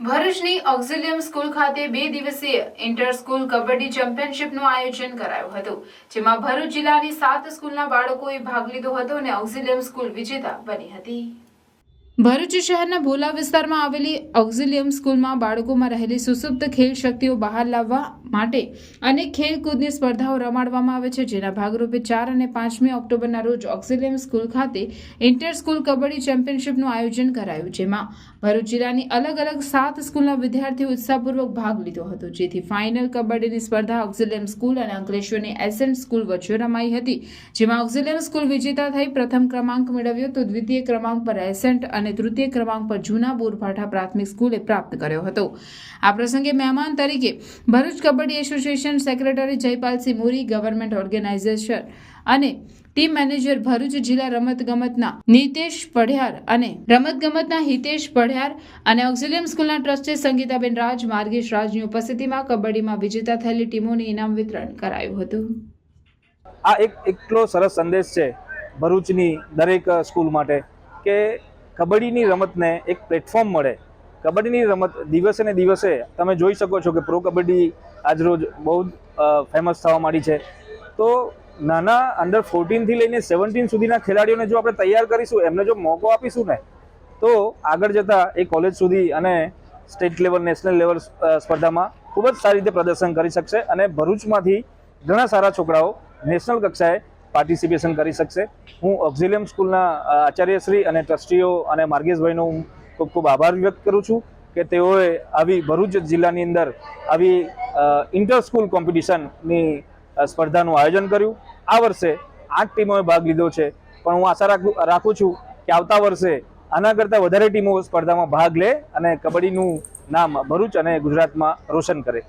ભરૂચની ઓક્ઝિલિયમ સ્કૂલ ખાતે 2 દિવસીય ઇન્ટર સ્કૂલ કબડ્ડી ચેમ્પિયનશિપનું આયોજન કરાયું હતું, જેમાં ભરૂચ જિલ્લાની 7 સ્કૂલના બાળકોએ ભાગ લીધો હતો અને ઓક્ઝિલિયમ સ્કૂલ વિજેતા બની હતી। ભરૂચ શહેરના ભોલા વિસ્તારમાં આવેલી ઓક્ઝિલિયમ સ્કૂલમાં બાળકોમાં રહેલી સુસુપ્ત ખેલ શક્તિઓ બહાર લાવવા માટે અનેક ખેલકૂદની સ્પર્ધાઓ રમાડવામાં આવે છે, જેના ભાગરૂપે 4 અને 5મી ઓક્ટોબરના રોજ ઓક્ઝિલિયમ સ્કૂલ ખાતે ઇન્ટર સ્કૂલ કબડ્ડી ચેમ્પિયનશિપનું આયોજન કરાયું, જેમાં ભરૂચ જિલ્લાની અલગ અલગ 7 સ્કૂલના વિદ્યાર્થીઓ ઉત્સાહપૂર્વક ભાગ લીધો હતો, જેથી ફાઇનલ કબડ્ડીની સ્પર્ધા ઓક્ઝિલિયમ સ્કૂલ અને અંકલેશ્વરની એસેન્ટ સ્કૂલ વચ્ચે રમાઈ હતી, જેમાં ઓક્ઝિલિયમ સ્કૂલ વિજેતા થઈ પ્રથમ ક્રમાંક મેળવ્યો તો દ્વિતીય ક્રમાંક પર એસેન્ટ અને તૃતીય ક્રમાંક પર જૂના બોરભાઠા પ્રાથમિક સ્કૂલે પ્રાપ્ત કર્યો હતો। આ પ્રસંગે મહેમાન તરીકે ભરૂચ કબડ્ડી એસોસિએશન સેક્રેટરી જયપાલસિંહ મોરી, ગવર્મેન્ટ ઓર્ગેનાઇઝેશન અને ટીમ મેનેજર ભરૂચ જિલ્લા રમતગમતના હિતેશ પઢિયાર અને ઓક્ઝિલિયમ સ્કૂલના ટ્રસ્ટી સંગીતાબેન રાજ, માર્ગેશ રાજની ઉપસ્થિતિમાં કબડ્ડીમાં વિજેતા થયેલી ટીમોને ઇનામ વિતરણ કરાયું હતું। આ એટલો સરસ સંદેશ છે ભરૂચની દરેક સ્કૂલ માટે કે કબડ્ડીની રમતને એક પ્લેટફોર્મ મળે। કબડ્ડીની રમત દિવસે ને દિવસે તમે જોઈ શકો છો કે પ્રો કબડ્ડી આજરોજ બહુ ફેમસ થવા માંડી છે। તો નાના અંડર 14 થી લઈને 17 સુધીના ખેલાડીઓને જો આપણે તૈયાર કરીશું, એમને જો મોકો આપીશું ને, તો આગળ જતા એ કોલેજ સુધી અને સ્ટેટ લેવલ, નેશનલ લેવલ સ્પર્ધામાં ખૂબ જ સારી રીતે પ્રદર્શન કરી શકશે અને ભરૂચમાંથી ઘણા સારા છોકરાઓ નેશનલ કક્ષાએ પાર્ટિસિપેશન કરી શકશે। હું ઓક્ઝિલિયમ સ્કૂલના આચાર્યશ્રી અને ટ્રસ્ટીઓ અને માર્ગેશભાઈનો હું ખૂબ ખૂબ આભાર વ્યક્ત કરું છું કે તેઓએ આવી ભરૂચ જિલ્લાની અંદર આવી ઇન્ટર સ્કૂલ કોમ્પિટિશનની સ્પર્ધાનું આયોજન કર્યું। આ વર્ષે 8 ટીમોએ ભાગ લીધો છે, પણ હું આશા રાખું છું કે આવતા વર્ષે આના કરતાં વધારે ટીમો સ્પર્ધામાં ભાગ લે અને કબડ્ડીનું નામ ભરૂચ અને ગુજરાતમાં રોશન કરે।